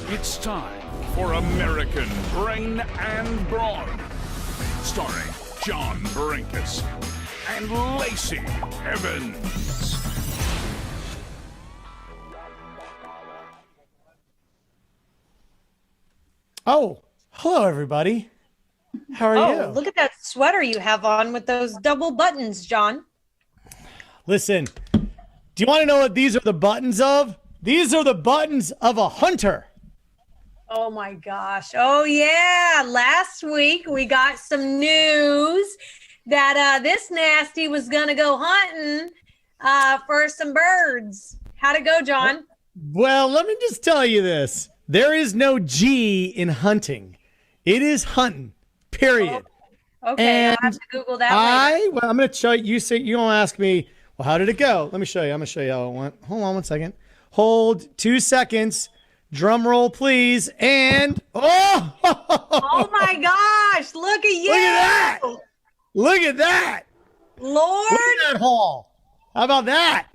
It's time for American Brain and Brawn, starring John Brenkus and Lacey Evans. Oh, hello everybody. How are you? Look at that sweater you have on with those double buttons, John. Listen, do you want to know what these are the buttons of? These are the buttons of a hunter. Oh my gosh. Oh yeah. Last week we got some news that this nasty was going to go hunting for some birds. How'd it go, John? Well, let me just tell you this. There is no G in hunting. It is hunting, period. Oh, okay, and I'll have to Google that later. I'm going to show you. You don't ask me, well, how did it go? Let me show you. I'm going to show you how it went. Hold on 1 second. Hold 2 seconds. Drum roll, please. And, oh! Oh my gosh, look at you. Look at that. Look at that. Lord. Look at that haul. How about that?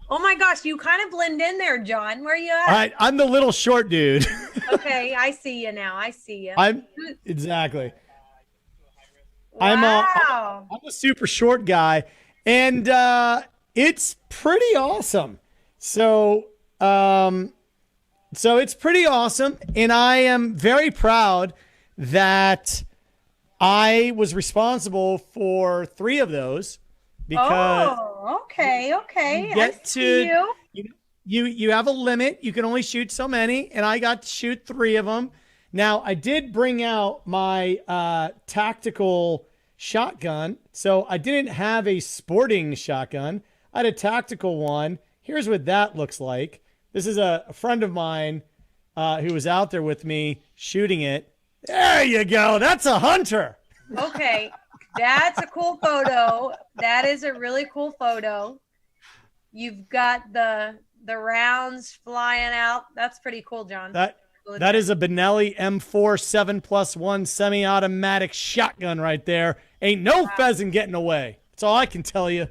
Oh my gosh, you kind of blend in there, John. Where are you at? All right, I'm the little short dude. Okay, I see you now. I see you. Exactly. Wow. I'm a super short guy, and it's pretty awesome. So it's pretty awesome, and I am very proud that I was responsible for 3 of those. Because okay. You have a limit. You can only shoot so many, and I got to shoot 3 of them. Now, I did bring out my tactical shotgun, so I didn't have a sporting shotgun. I had a tactical one. Here's what that looks like. This is a friend of mine who was out there with me shooting it. There you go. That's a hunter. Okay. That's a cool photo. That is a really cool photo. You've got the rounds flying out. That's pretty cool, John. That is a Benelli M4 7+1 semi-automatic shotgun right there. Ain't no pheasant getting away. That's all I can tell you.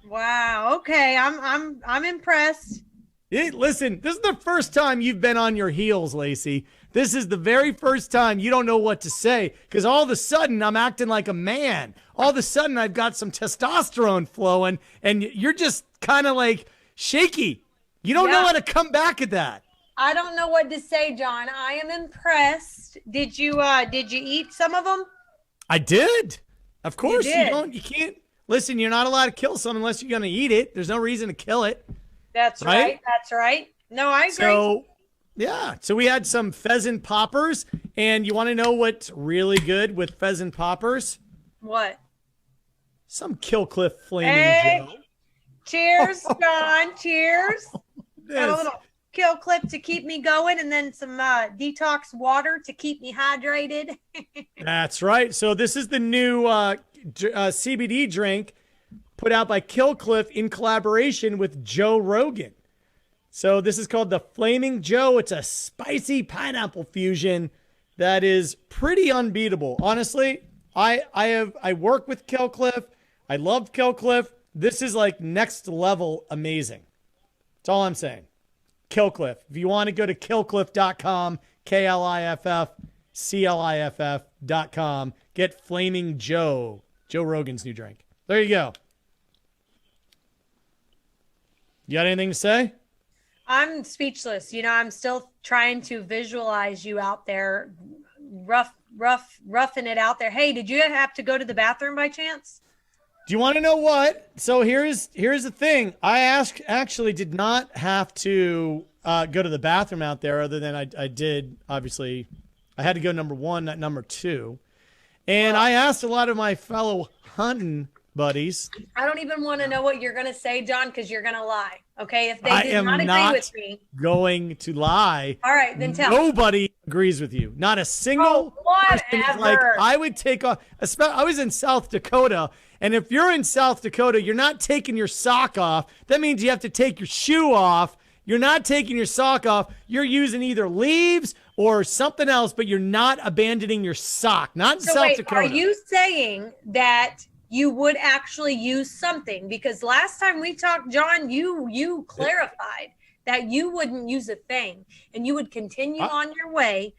Wow. Okay, I'm impressed. Hey, listen, this is the first time you've been on your heels, Lacey. This is the very first time you don't know what to say because all of a sudden I'm acting like a man. All of a sudden I've got some testosterone flowing and you're just kind of like shaky. You don't know how to come back at that. I don't know what to say, John. I am impressed. Did you eat some of them? I did. Of course you did. You can't. Listen, you're not allowed to kill something unless you're going to eat it. There's no reason to kill it. That's right. That's right. No, I agree. So we had some pheasant poppers, and you want to know what's really good with pheasant poppers? What? Some Killcliff Flaming Joe. Cheers, John. Cheers. Got a This. little kill clip to keep me going, and then some detox water to keep me hydrated. That's right. So this is the new CBD drink put out by Killcliff in collaboration with Joe Rogan. So this is called the Flaming Joe. It's a spicy pineapple fusion that is pretty unbeatable. Honestly, I work with Killcliff. I love Killcliff. This is like next level amazing. That's all I'm saying. Killcliff. If you want to go to killcliff.com, KLIFF.com, get Flaming Joe, Joe Rogan's new drink. There you go. You got anything to say? I'm speechless. You know, I'm still trying to visualize you out there, roughing it out there. Hey, did you have to go to the bathroom by chance? Do you want to know what? So here's the thing. I actually did not have to go to the bathroom out there, other than I did. Obviously, I had to go number 1, not number 2. And I asked a lot of my fellow hunting buddies. I don't even want to know what you're going to say, John, because you're going to lie. Okay, if they I did am not agree not with me. going to lie. All right, then tell me. Nobody agrees with you. Not a single person is like, I would take off. I was in South Dakota, and if you're in South Dakota, you're not taking your sock off. That means you have to take your shoe off. You're not taking your sock off. You're using either leaves or something else, but you're not abandoning your sock. Not in South Dakota. Are you saying that you would actually use something? Because last time we talked, John, you clarified that you wouldn't use a thing and you would continue on your way.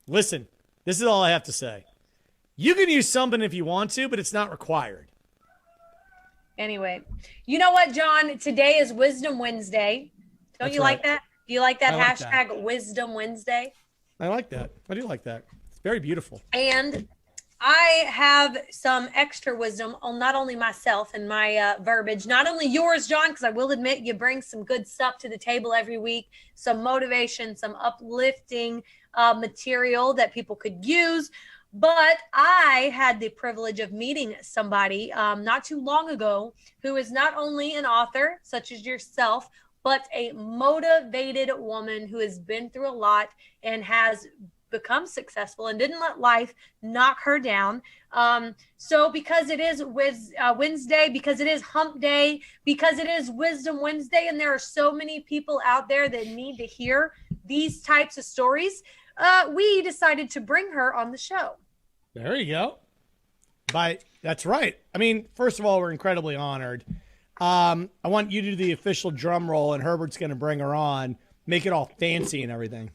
Listen, this is all I have to say. You can use something if you want to, but it's not required. Anyway, you know what, John? Today is Wisdom Wednesday. Don't you like that? Do you like that hashtag Wisdom Wednesday? I like that. I do like that. It's very beautiful. And I have some extra wisdom on not only myself and my verbiage, not only yours, John, because I will admit you bring some good stuff to the table every week, some motivation, some uplifting material that people could use. But I had the privilege of meeting somebody not too long ago who is not only an author, such as yourself, but a motivated woman who has been through a lot and has become successful and didn't let life knock her down. So because it is Wednesday, because it is hump day, because it is Wisdom Wednesday, and there are so many people out there that need to hear these types of stories, we decided to bring her on the show. There you go. That's right. I mean, first of all, we're incredibly honored. I want you to do the official drum roll, and Herbert's going to bring her on, make it all fancy and everything.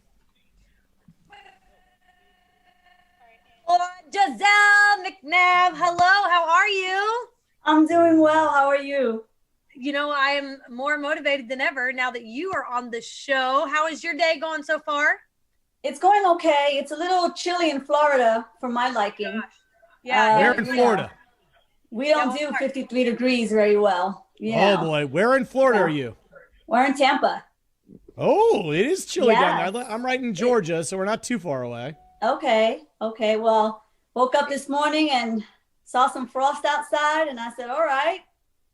Giselle McNab, hello, how are you? I'm doing well. How are you? You know, I am more motivated than ever now that you are on the show. How is your day going so far? It's going okay. It's a little chilly in Florida for my liking. Yeah. Where in Florida? We don't do 53 degrees very well. Yeah. Oh, boy. Where in Florida are you? We're in Tampa. Oh, it is chilly Yes. down there. I'm right in Georgia, so we're not too far away. Okay. Well, woke up this morning and saw some frost outside, and I said, all right,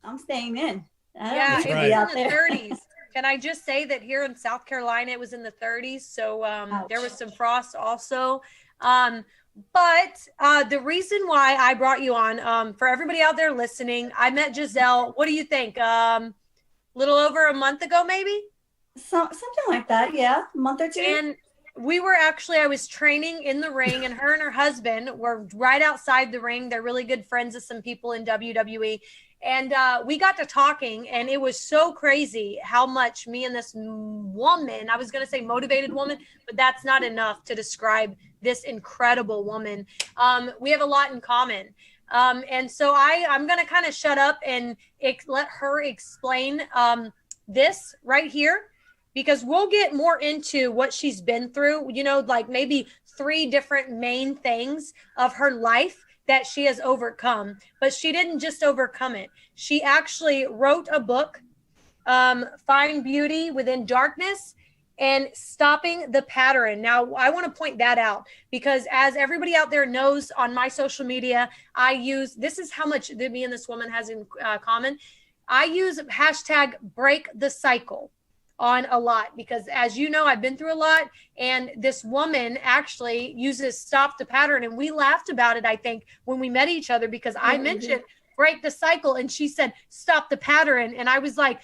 I'm staying in. Yeah, It's it right. was out in the there. 30s. Can I just say that here in South Carolina, it was in the 30s. So there was some frost also. But the reason why I brought you on, for everybody out there listening, I met Giselle. What do you think? A little over a month ago, maybe? Something like that. Yeah. A month or two. And I was training in the ring, and her husband were right outside the ring. They're really good friends of some people in WWE. And we got to talking, and it was so crazy how much me and this woman, I was going to say motivated woman, but that's not enough to describe this incredible woman. We have a lot in common. And so I'm going to kind of shut up and let her explain this right here, because we'll get more into what she's been through, you know, like maybe 3 different main things of her life that she has overcome. But she didn't just overcome it. She actually wrote a book, Find Beauty Within Darkness and Stopping the Pattern. Now, I want to point that out because as everybody out there knows on my social media, this is how much me and this woman has in common. I use hashtag break the cycle on a lot because, as you know, I've been through a lot, and this woman actually uses stop the pattern, and we laughed about it, I think, when we met each other, because I mentioned break the cycle and she said stop the pattern, and I was like,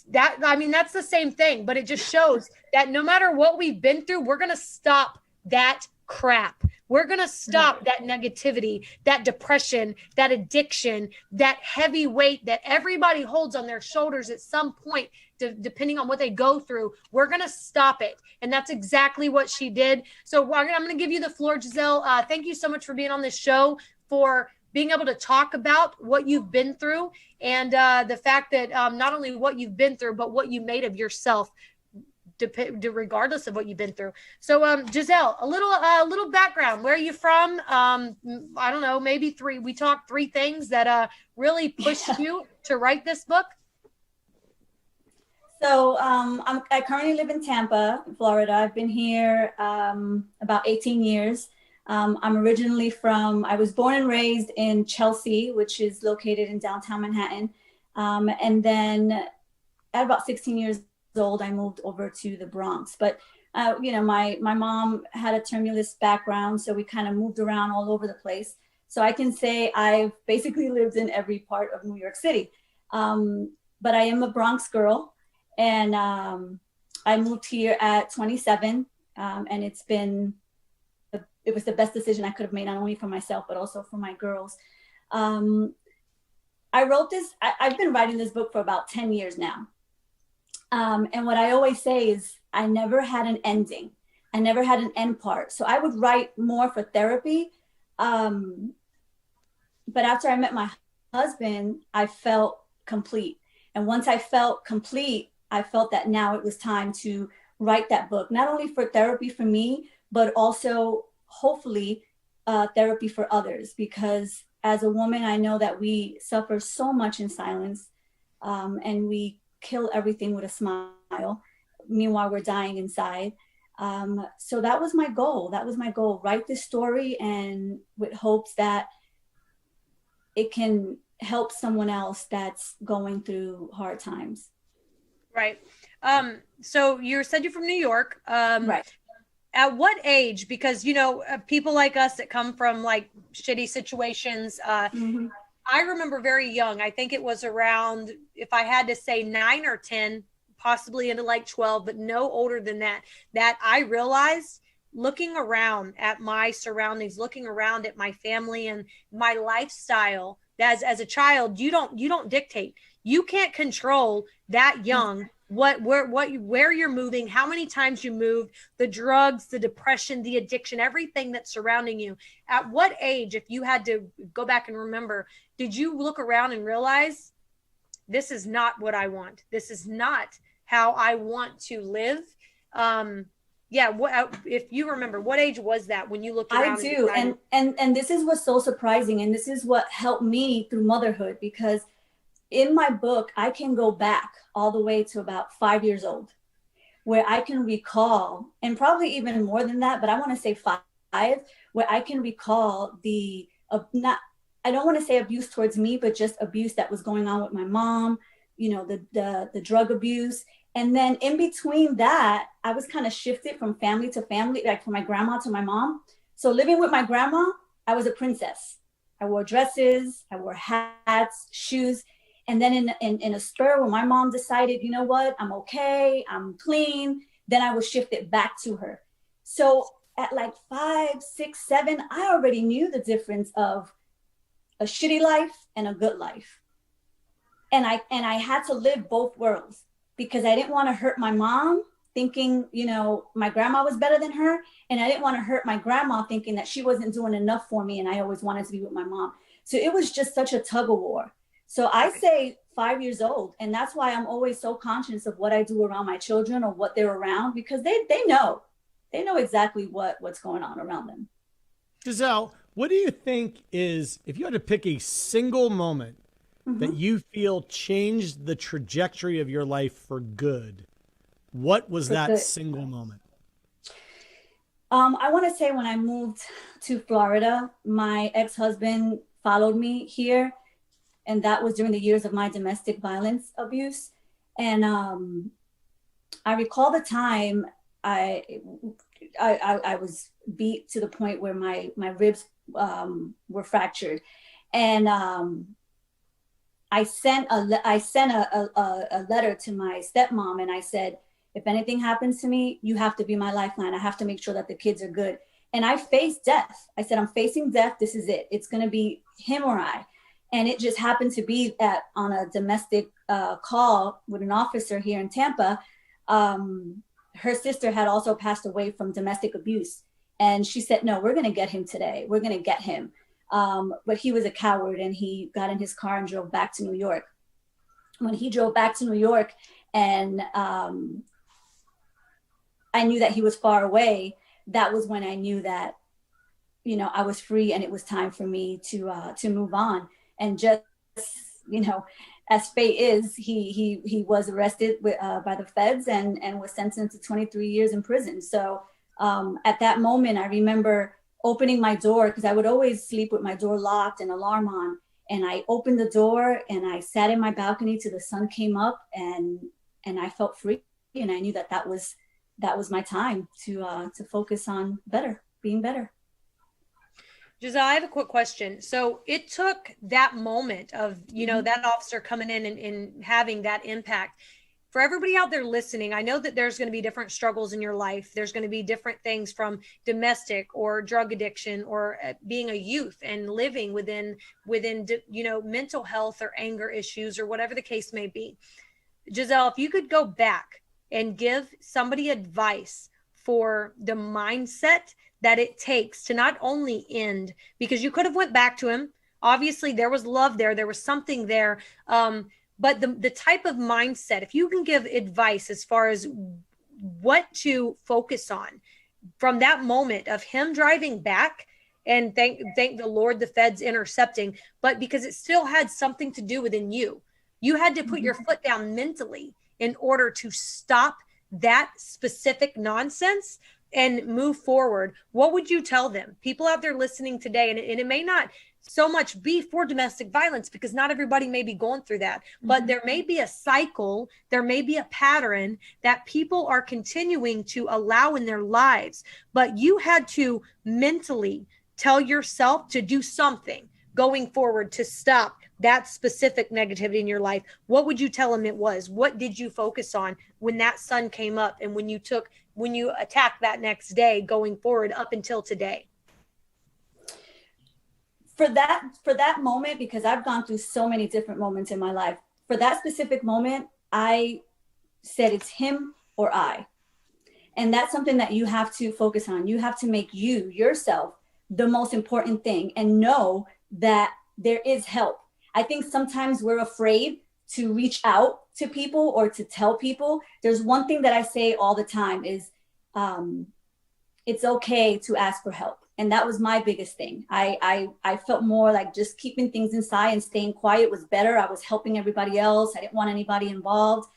that's the same thing, but it just shows that no matter what we've been through, we're going to stop that crap. We're going to stop that negativity, that depression, that addiction, that heavy weight that everybody holds on their shoulders at some point, depending on what they go through. We're going to stop it. And that's exactly what she did. So I'm going to give you the floor, Giselle. Thank you so much for being on this show, for being able to talk about what you've been through, and the fact that not only what you've been through, but what you made of yourself, regardless of what you've been through. So Giselle, a little background. Where are you from? I don't know, maybe we talked 3 things that really pushed you to write this book. So I currently live in Tampa, Florida. I've been here about 18 years. I'm originally I was born and raised in Chelsea, which is located in downtown Manhattan. And then at about 16 years old, I moved over to the Bronx. But, my mom had a tumultuous background, so we kind of moved around all over the place. So I can say I've basically lived in every part of New York City. But I am a Bronx girl, and I moved here at 27, and it was the best decision I could have made, not only for myself, but also for my girls. I wrote this, I've been writing this book for about 10 years now. And what I always say is I never had an ending. I never had an end part. So I would write more for therapy. But after I met my husband, I felt complete. And once I felt complete, I felt that now it was time to write that book, not only for therapy for me, but also hopefully therapy for others. Because as a woman, I know that we suffer so much in silence, and we kill everything with a smile. Meanwhile, we're dying inside. So that was my goal. Write this story, and with hopes that it can help someone else that's going through hard times. Right. So you said you're from New York. Right. At what age? Because, you know, people like us that come from like shitty situations, I remember very young. I think it was around, if I had to say 9 or 10, possibly into like 12, but no older than that, that I realized looking around at my surroundings, looking around at my family and my lifestyle, as a child, you don't dictate. You can't control that young where you're moving, how many times you moved, the drugs, the depression, the addiction, everything that's surrounding you. At what age, if you had to go back and remember, did you look around and realize this is not what I want? This is not how I want to live. If you remember, what age was that when you looked around? I do. And this is what's so surprising. And this is what helped me through motherhood, because in my book, I can go back all the way to about 5 years old, where I can recall, and probably even more than that, but I want to say 5, where I can recall I don't want to say abuse towards me, but just abuse that was going on with my mom, you know, the drug abuse. And then in between that, I was kind of shifted from family to family, like from my grandma to my mom. So living with my grandma, I was a princess. I wore dresses, I wore hats, shoes. And then in a spur, when my mom decided, you know what, I'm okay, I'm clean, then I was shifted back to her. So at like 5, 6, 7, I already knew the difference of a shitty life and a good life. And I had to live both worlds, because I didn't want to hurt my mom thinking, you know, my grandma was better than her. And I didn't want to hurt my grandma thinking that she wasn't doing enough for me. And I always wanted to be with my mom. So it was just such a tug of war. So I say 5 years old. And that's why I'm always so conscious of what I do around my children or what they're around, because they know exactly what's going on around them. Giselle, what do you think is, if you had to pick a single moment that you feel changed the trajectory of your life for good, what was that single moment? I want to say when I moved to Florida, my ex-husband followed me here. And that was during the years of my domestic violence abuse. And I recall the time I was beat to the point where my ribs were fractured. And I sent a letter to my stepmom, and I said, if anything happens to me, you have to be my lifeline. I have to make sure that the kids are good. And I faced death. I said, I'm facing death. This is it. It's going to be him or I. And it just happened to be that on a domestic call with an officer here in Tampa, her sister had also passed away from domestic abuse. And she said, no, we're going to get him today. We're going to get him. But he was a coward, and he got in his car and drove back to New York. When he drove back to New York, and I knew that he was far away, that was when I knew that, you know, I was free and it was time for me to move on. And just, you know, as fate is, he was arrested by the feds and was sentenced to 23 years in prison. So at that moment, I remember opening my door, because I would always sleep with my door locked and alarm on. And I opened the door and I sat in my balcony till the sun came up, and I felt free. And I knew that was my time to focus on being better. Giselle, I have a quick question. So it took that moment of, you know, that officer coming in and having that impact. For everybody out there listening, I know that there's going to be different struggles in your life. There's going to be different things, from domestic or drug addiction, or being a youth and living within, you know, mental health or anger issues or whatever the case may be. Giselle, if you could go back and give somebody advice for the mindset that it takes to not only end, because you could have went back to him. Obviously, there was love there. There was something there. But the type of mindset, if you can give advice as far as what to focus on from that moment of him driving back, and thank the Lord, the feds intercepting, but because it still had something to do within you. You had to put your foot down mentally in order to stop that specific nonsense and move forward. What would you tell them? People out there listening today, and it may not so much be for domestic violence, because not everybody may be going through that, but there may be a cycle, there may be a pattern that people are continuing to allow in their lives, but you had to mentally tell yourself to do something going forward to stop that specific negativity in your life. What would you tell them it was? What did you focus on when that sun came up and when you attacked that next day going forward up until today? For that moment, because I've gone through so many different moments in my life, for that specific moment, I said it's him or I. And that's something that you have to focus on. You have to make yourself the most important thing and know that there is help. I think sometimes we're afraid to reach out to people or to tell people. There's one thing that I say all the time is it's okay to ask for help. And that was my biggest thing. I felt more like just keeping things inside and staying quiet was better. I was helping everybody else. I didn't want anybody involved.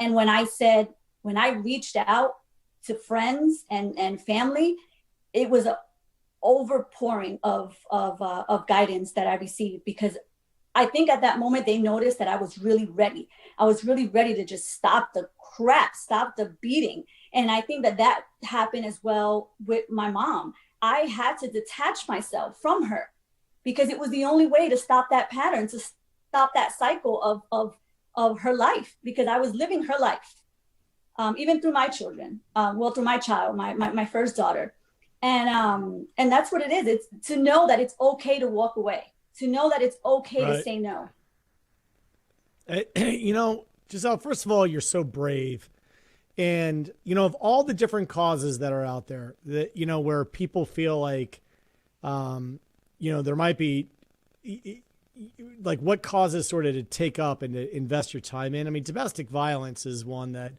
And when I reached out to friends and family, it was a overpouring of guidance that I received, because I think at that moment they noticed that I was really ready. I was really ready to just stop the crap, stop the beating. And I think that happened as well with my mom. I had to detach myself from her because it was the only way to stop that pattern, to stop that cycle of her life, because I was living her life, even through my children, through my child, my first daughter. And that's what it is. It's to know that it's okay to walk away, to know that it's okay to say no. Giselle, first of all, you're so brave. And, of all the different causes that are out there that, where people feel like, there might be like what causes sort of to take up and to invest your time in. I mean, domestic violence is one that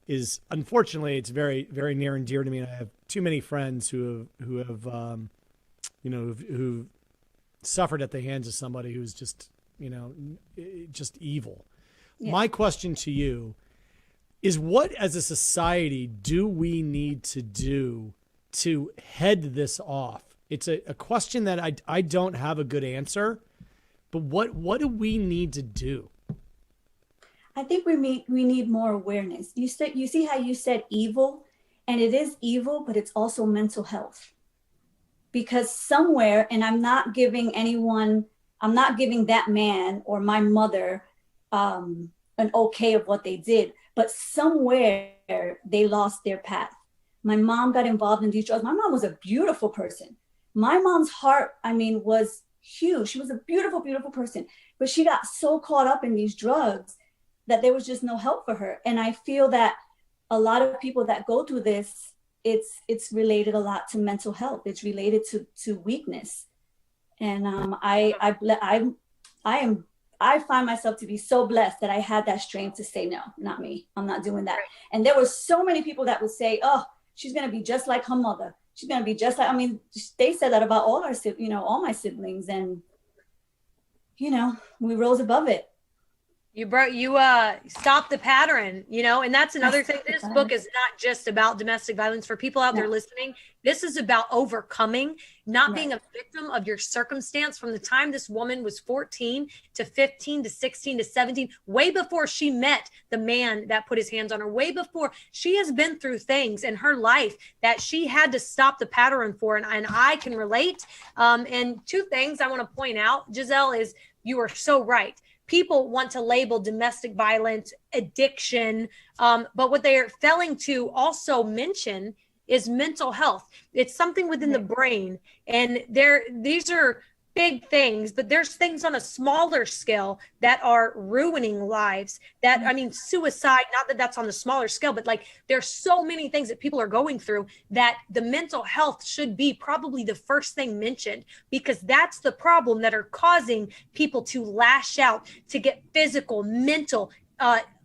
is, unfortunately, it's very, very near and dear to me. And I have too many friends who have suffered at the hands of somebody who's just, just evil. Yeah. My question to you is, what as a society do we need to do to head this off? It's a question that I don't have a good answer, but what do we need to do? I think we need more awareness. You see how you said evil, and it is evil, but it's also mental health. Because somewhere, and I'm not giving that man or my mother an okay of what they did, but somewhere they lost their path. My mom got involved in these drugs. My mom was a beautiful person. My mom's heart, was huge. She was a beautiful, beautiful person, but she got so caught up in these drugs that there was just no help for her. And I feel that a lot of people that go through this, it's related a lot to mental health. It's related to weakness. And I find myself to be so blessed that I had that strength to say, no, not me. I'm not doing that. And there were so many people that would say, oh, she's going to be just like her mother. She's going to be just like, they said that about all my siblings, and, we rose above it. You stopped the pattern, and that's another thing. This book is not just about domestic violence. For people out there listening, this is about overcoming, not being a victim of your circumstance from the time this woman was 14 to 15 to 16 to 17, way before she met the man that put his hands on her, way before. She has been through things in her life that she had to stop the pattern for, and I can relate. And two things I want to point out, Giselle, is you are so right. People want to label domestic violence addiction, but what they are failing to also mention is mental health. It's something within the brain, and these are big things, but there's things on a smaller scale that are ruining lives. That, I mean, suicide, not that that's on the smaller scale, but like there's so many things that people are going through that the mental health should be probably the first thing mentioned, because that's the problem that are causing people to lash out, to get physical, mental,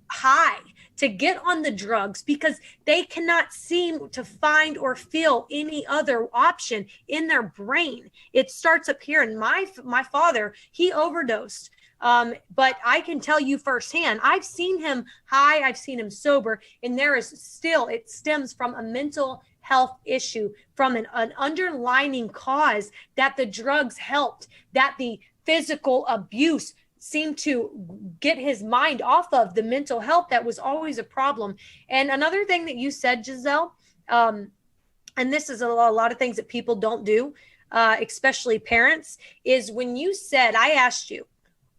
high, to get on the drugs, because they cannot seem to find or feel any other option in their brain. It starts up here. And my father, he overdosed. But I can tell you firsthand, I've seen him high, I've seen him sober, and there is still, it stems from a mental health issue, from an underlining cause that the drugs helped, that the physical abuse seemed to get his mind off of the mental health that was always a problem. And another thing that you said, Giselle, and this is a lot of things that people don't do, especially parents, is when you said, I asked you,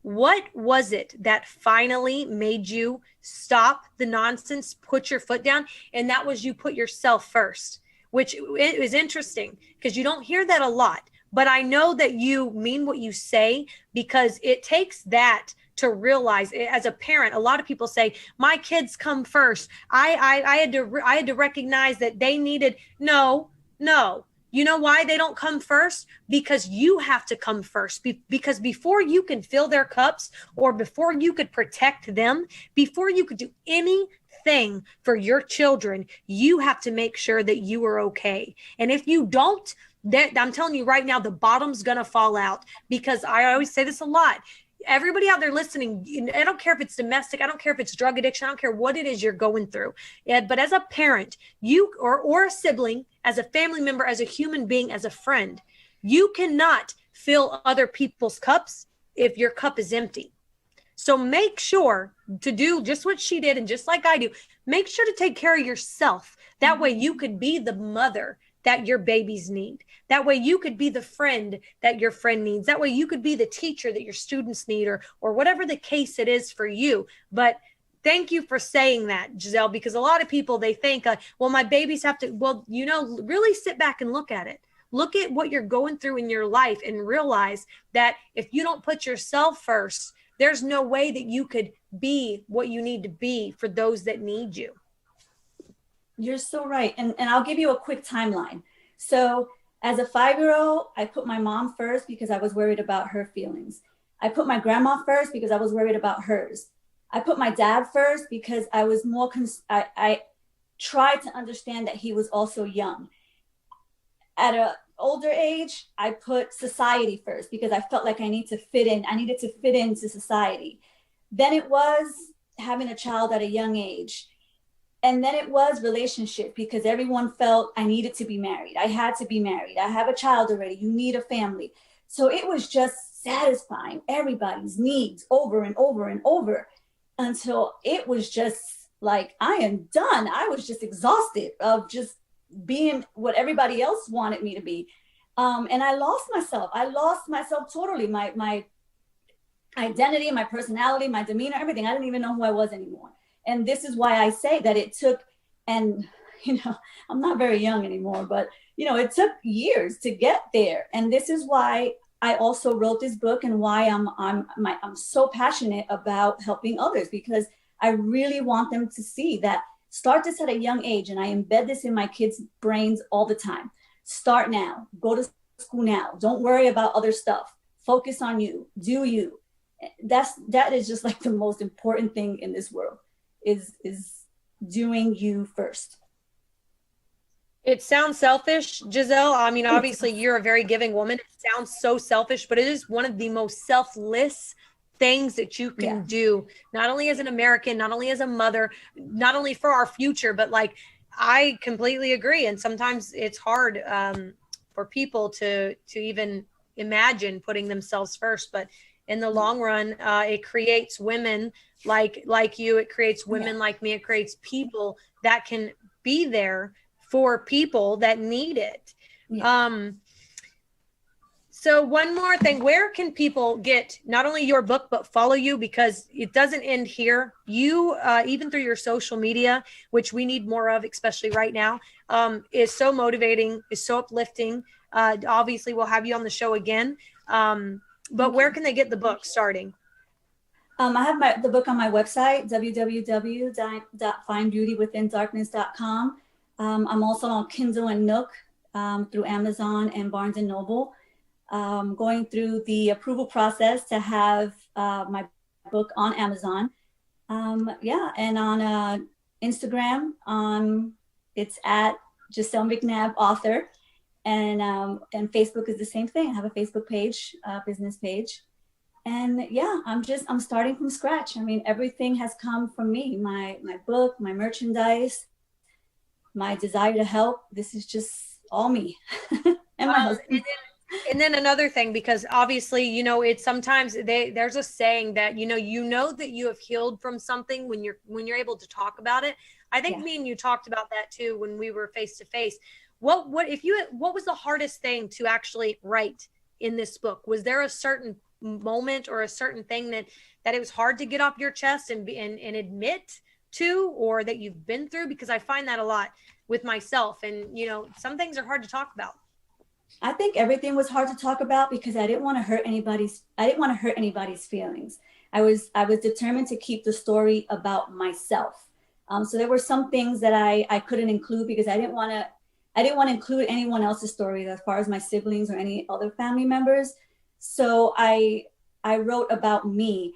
what was it that finally made you stop the nonsense, put your foot down? And that was, you put yourself first, which is interesting because you don't hear that a lot. But I know that you mean what you say, because it takes that to realize, as a parent, a lot of people say, my kids come first. I had to recognize that they needed, no. You know why they don't come first? Because you have to come first. Because before you can fill their cups, or before you could protect them, before you could do anything for your children, you have to make sure that you are okay. And if you don't, I'm telling you right now, the bottom's going to fall out. Because I always say this a lot. Everybody out there listening, I don't care if it's domestic, I don't care if it's drug addiction, I don't care what it is you're going through. But as a parent, you or a sibling, as a family member, as a human being, as a friend, you cannot fill other people's cups if your cup is empty. So make sure to do just what she did, and just like I do, make sure to take care of yourself. That way you could be the mother that your babies need. That way you could be the friend that your friend needs. That way you could be the teacher that your students need, or whatever the case it is for you. But thank you for saying that, Giselle, because a lot of people, they think, well, my babies have to, well, really sit back and look at it. Look at what you're going through in your life and realize that if you don't put yourself first, there's no way that you could be what you need to be for those that need you. You're so right. And I'll give you a quick timeline. So as a 5-year-old, I put my mom first because I was worried about her feelings. I put my grandma first because I was worried about hers. I put my dad first because I was more, I tried to understand that he was also young. At an older age, I put society first because I felt like I needed to fit in. I needed to fit into society. Then it was having a child at a young age. And then it was relationship, because everyone felt I needed to be married. I had to be married. I have a child already. You need a family. So it was just satisfying everybody's needs over and over and over, until it was just like, I am done. I was just exhausted of just being what everybody else wanted me to be. And I lost myself. I lost myself totally. My identity, my personality, my demeanor, everything. I didn't even know who I was anymore. And this is why I say that it took, and, I'm not very young anymore, but, it took years to get there. And this is why I also wrote this book, and why I'm so passionate about helping others, because I really want them to see that. Start this at a young age. And I embed this in my kids' brains all the time. Start now, go to school now. Don't worry about other stuff. Focus on you, do you. That is just like the most important thing in this world. Is doing you first. It sounds selfish, Giselle. I mean, obviously you're a very giving woman. It sounds so selfish, but it is one of the most selfless things that you can do, not only as an American, not only as a mother, not only for our future, but like, I completely agree. And sometimes it's hard for people to even imagine putting themselves first, but in the long run, it creates women like you, it creates women like me, it creates people that can be there for people that need it. So one more thing, where can people get not only your book, but follow you? Because it doesn't end here. You, even through your social media, which we need more of, especially right now, is so motivating, is so uplifting. Obviously we'll have you on the show again. But where can they get the book starting? I have the book on my website, www.findbeautywithindarkness.com. I'm also on Kindle and Nook through Amazon and Barnes and Noble. Going through the approval process to have my book on Amazon. And on Instagram, it's at Giselle McNab author, and Facebook is the same thing. I have a Facebook page, business page. And yeah, I'm starting from scratch. I mean, everything has come from me, my book, my merchandise, my desire to help. This is just all me and my husband. And then another thing, because obviously, you know, it's sometimes there's a saying that, you know that you have healed from something when you're able to talk about it. I think me and you talked about that too when we were face to face. What was the hardest thing to actually write in this book? Was there a certain moment or a certain thing that it was hard to get off your chest and admit to, or that you've been through? Because I find that a lot with myself, and you know, some things are hard to talk about. I think everything was hard to talk about because I didn't want to hurt anybody's feelings. I was determined to keep the story about myself. So there were some things that I couldn't include because I didn't want to include anyone else's story as far as my siblings or any other family members. So I wrote about me.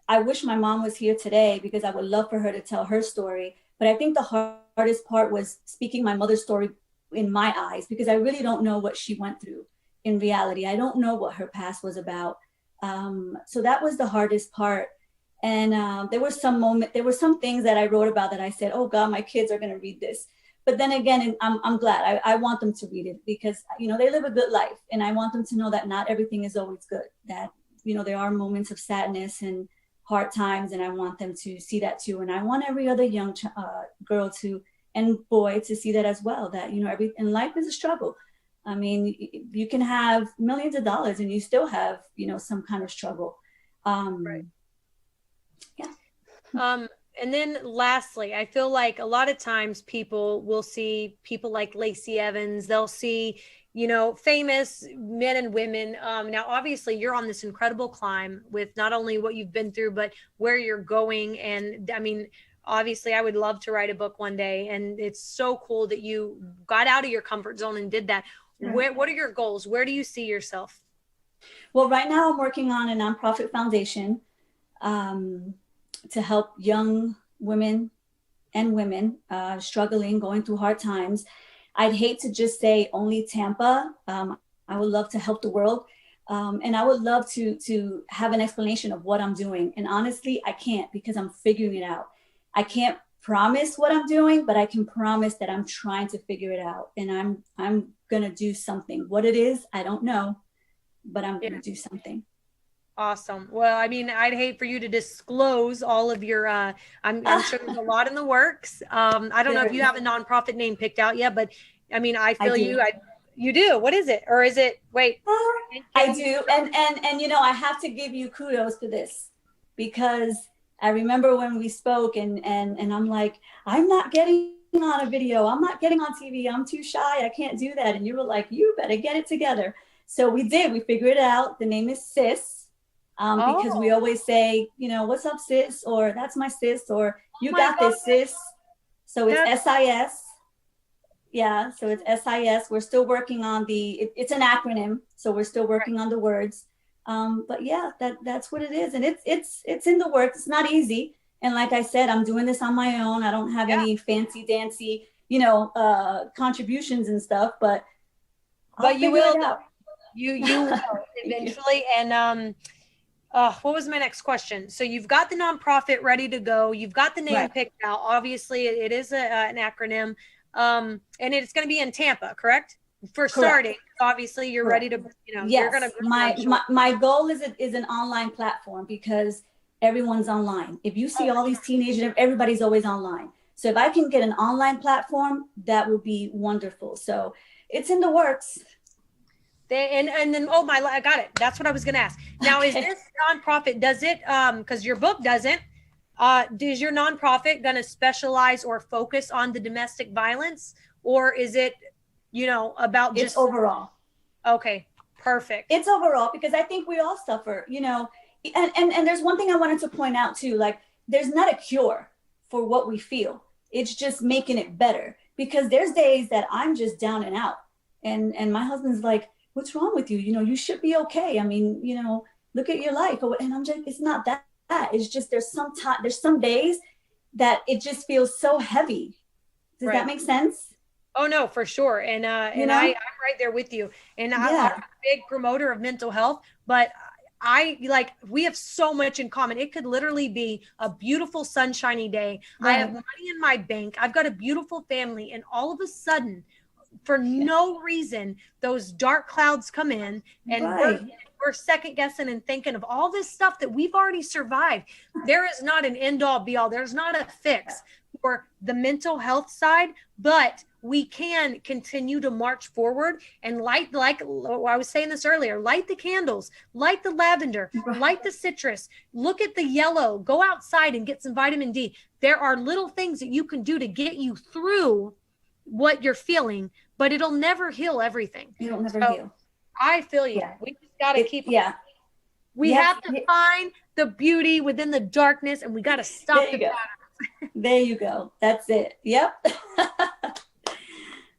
I wish my mom was here today because I would love for her to tell her story. But I think the hardest part was speaking my mother's story in my eyes, because I really don't know what she went through in reality. I don't know what her past was about. So that was the hardest part. And there were some things that I wrote about that I said, oh God, my kids are going to read this. But then again, I'm glad. I want them to read it because, you know, they live a good life, and I want them to know that not everything is always good, that, you know, there are moments of sadness and hard times, and I want them to see that too. And I want every other young girl and boy to see that as well, that, you know, in life is a struggle. I mean, you can have millions of dollars and you still have, you know, some kind of struggle. Right. Yeah. And then lastly, I feel like a lot of times people will see people like Lacey Evans. They'll see, you know, famous men and women. Now, obviously, you're on this incredible climb with not only what you've been through, but where you're going. And I mean, obviously, I would love to write a book one day. And it's so cool that you got out of your comfort zone and did that. Right. What are your goals? Where do you see yourself? Well, right now I'm working on a nonprofit foundation to help young women and women struggling, going through hard times. I'd hate to just say only Tampa. I would love to help the world. And I would love to have an explanation of what I'm doing. And honestly, I can't, because I'm figuring it out. I can't promise what I'm doing, but I can promise that I'm trying to figure it out. And I'm going to do something. What it is, I don't know, but I'm going to do something. Awesome. Well, I mean, I'd hate for you to disclose all of your, I'm sure there's a lot in the works. I don't know if you have a nonprofit name picked out yet, but I mean, I feel you do. What is it? Or is it, wait. I do. And, you know, I have to give you kudos for this, because I remember when we spoke and I'm like, I'm not getting on a video. I'm not getting on TV. I'm too shy. I can't do that. And you were like, you better get it together. So we did. We figured it out. The name is Sis. Because we always say, you know, what's up, sis? Or that's my sis, or you got this, sis. So it's SIS. Yeah, so it's SIS. We're still working on it's an acronym, so we're still working on the words. But yeah, that's what it is. And it's in the works. It's not easy. And like I said, I'm doing this on my own. I don't have any fancy dancy, you know, contributions and stuff, but you will. You will eventually. And what was my next question? So you've got the nonprofit ready to go. You've got the name picked out. Obviously, it is an acronym, and it's going to be in Tampa, correct? For starting, obviously, you're ready to, you know. Yes. You're going to. My goal is an online platform, because everyone's online. If you see all these teenagers, everybody's always online. So if I can get an online platform, that would be wonderful. So it's in the works. And then, I got it. That's what I was going to ask. Now, is this nonprofit, does it, because your book doesn't, is your nonprofit going to specialize or focus on the domestic violence, or is it, you know, about just overall? Okay, Perfect. It's overall, because I think we all suffer, you know, and there's one thing I wanted to point out too, like there's not a cure for what we feel. It's just making it better, because there's days that I'm just down and out, and my husband's like, what's wrong with you? You know, you should be okay. I mean, you know, look at your life. And I'm just, it's not that. It's just, there's some days that it just feels so heavy. Does that make sense? Oh no, for sure. And I'm right there with you. And I'm a big promoter of mental health, but we have so much in common. It could literally be a beautiful sunshiny day. Right. I have money in my bank. I've got a beautiful family. And all of a sudden, for no reason, those dark clouds come in, and we're second guessing and thinking of all this stuff that we've already survived. There is not an end all be all. There's not a fix for the mental health side, but we can continue to march forward and light, like I was saying this earlier, light the candles, light the lavender, light the citrus, look at the yellow, go outside and get some vitamin D. There are little things that you can do to get you through what you're feeling, but it'll never heal everything. It'll never heal. I feel you. Yeah. We just got to keep. Yeah. We have to find the beauty within the darkness, and we got to stop the patterns. There you go. That's it. Yep.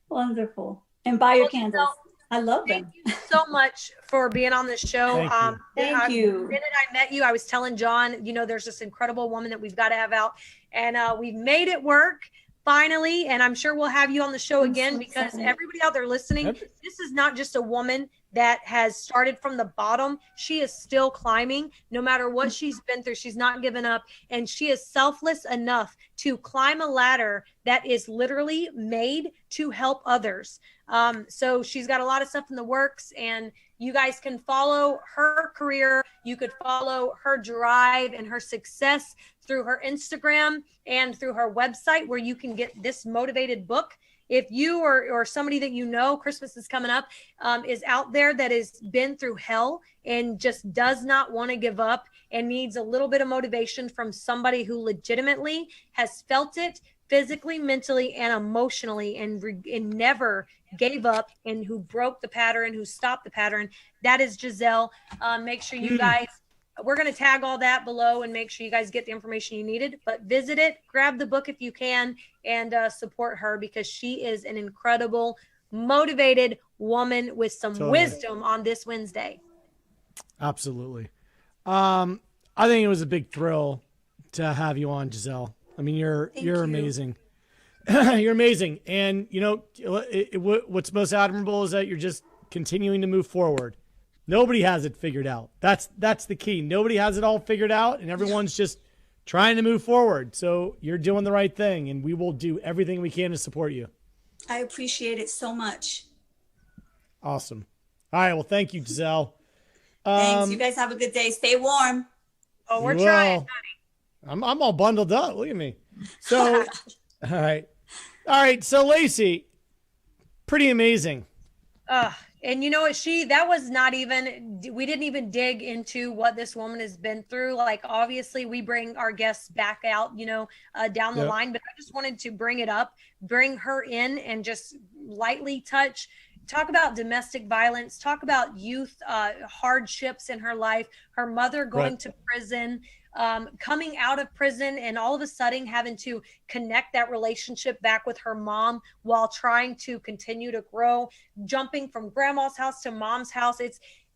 Wonderful. And buy your candles. I love them. Thank you so much for being on this show. Thank you. The minute I met you, I was telling John, you know, there's this incredible woman that we've got to have out, and we've made it work finally. And I'm sure we'll have you on the show again, because everybody out there listening, this is not just a woman that has started from the bottom. She is still climbing. No matter what she's been through, she's not given up. And she is selfless enough to climb a ladder that is literally made to help others. So she's got a lot of stuff in the works, and you guys can follow her career. You could follow her drive and her success through her Instagram and through her website, where you can get this motivated book. If you or somebody that you know, Christmas is coming up, is out there that has been through hell and just does not want to give up and needs a little bit of motivation from somebody who legitimately has felt it physically, mentally, and emotionally, and never gave up, and who broke the pattern, who stopped the pattern, that is Giselle. Make sure you guys, we're going to tag all that below and make sure you guys get the information you needed, but visit it, grab the book if you can, and support her, because she is an incredible, motivated woman with some wisdom on this Wednesday. Absolutely. I think it was a big thrill to have you on, Giselle. I mean, you're amazing. You're amazing. And you know, what's most admirable is that you're just continuing to move forward. Nobody has it figured out. That's the key. Nobody has it all figured out, and everyone's just trying to move forward. So you're doing the right thing, and we will do everything we can to support you. I appreciate it so much. Awesome. All right. Well, thank you, Giselle. Thanks. You guys have a good day. Stay warm. Oh, we're trying, honey. I'm all bundled up. Look at me. So, all right. So Lacey, pretty amazing. And you know what, that was not even, we didn't even dig into what this woman has been through. Like, obviously we bring our guests back out, you know, down the line, but I just wanted to bring it up, bring her in and just lightly talk about domestic violence, talk about youth hardships in her life, her mother going to prison, coming out of prison, and all of a sudden having to connect that relationship back with her mom while trying to continue to grow, jumping from grandma's house to mom's house.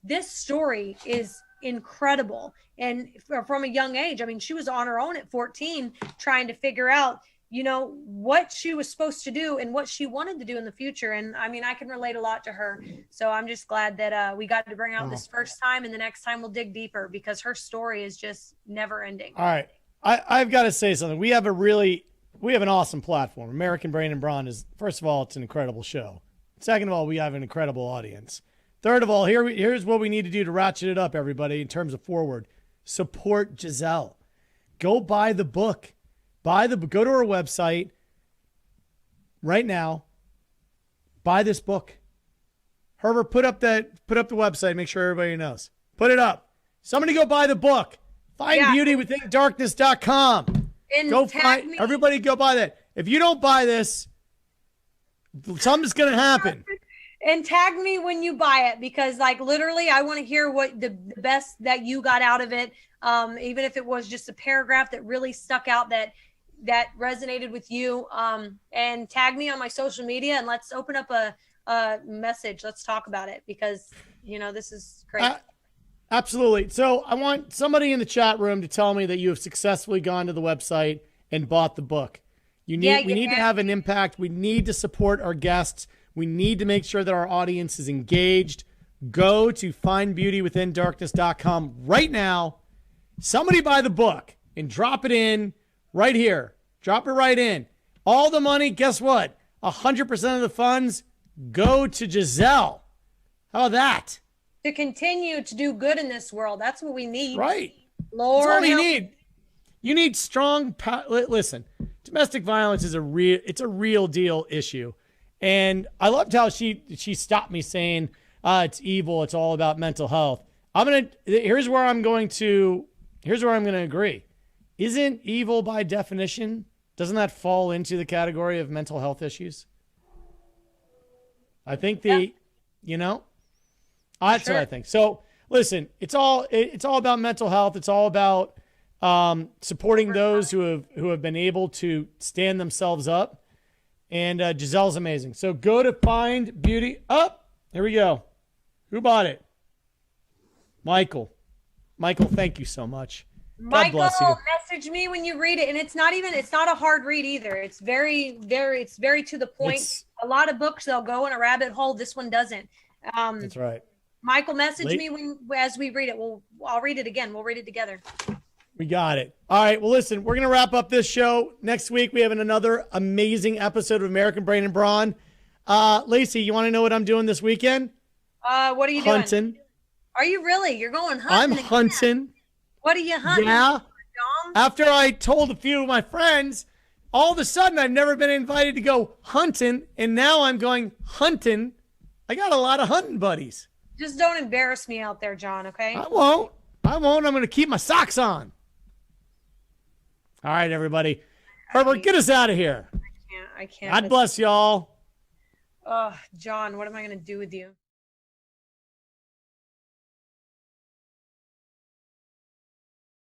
This story is incredible. And from a young age, I mean, she was on her own at 14, trying to figure out, you know, what she was supposed to do and what she wanted to do in the future. And I mean, I can relate a lot to her. So I'm just glad that we got to bring out this first time, and the next time we'll dig deeper, because her story is just never ending. All right. I've got to say something. We have an awesome platform. American Brain and Brawn is, first of all, it's an incredible show. Second of all, we have an incredible audience. Third of all, here's what we need to do to ratchet it up, everybody, in terms of forward. Support Giselle. Go buy the book. Go to her website right now. Buy this book. Herbert, put up the website. Make sure everybody knows. Put it up. Somebody go buy the book. FindBeautyWithinDarkness.com. Everybody go buy that. If you don't buy this, something's going to happen. And tag me when you buy it, because like literally I want to hear what the best that you got out of it. Even if it was just a paragraph that really stuck out that resonated with you. And tag me on my social media and let's open up a message. Let's talk about it, because this is great. Absolutely. So I want somebody in the chat room to tell me that you have successfully gone to the website and bought the book. We need to have an impact. We need to support our guests. We need to make sure that our audience is engaged. Go to findbeautywithindarkness.com right now. Somebody buy the book and drop it in right here. Drop it right in. All the money, guess what? 100% of the funds go to Giselle. How about that? To continue to do good in this world. That's what we need. Right. Lord, that's all you need. You need strong listen, domestic violence is a real deal issue. And I loved how she stopped me saying, it's evil, it's all about mental health. Here's where I'm going to agree. Isn't evil by definition, doesn't that fall into the category of mental health issues? I think that's what I think. So listen, it's all about mental health. It's all about supporting those who have been able to stand themselves up. And Giselle's amazing. So go to Find Beauty. Here we go. Who bought it? Michael. Michael, thank you so much. God bless you. Message me when you read it. And it's not a hard read either. It's very to the point. A lot of books, they'll go in a rabbit hole. This one doesn't. That's right. Michael, message me as we read it. I'll read it again. We'll read it together. We got it. All right. Well, listen, we're going to wrap up this show. Next week, we have another amazing episode of American Brain and Brawn. Lacey, you want to know what I'm doing this weekend? What are you doing? Hunting. Are you really? You're going hunting? I'm hunting. What are you hunting? Yeah. After I told a few of my friends, all of a sudden I've never been invited to go hunting, and now I'm going hunting. I got a lot of hunting buddies. Just don't embarrass me out there, John, okay? I won't. I'm going to keep my socks on. All right, everybody. Herbert, get us out of here. I can't. God bless y'all. Oh, John, what am I going to do with you?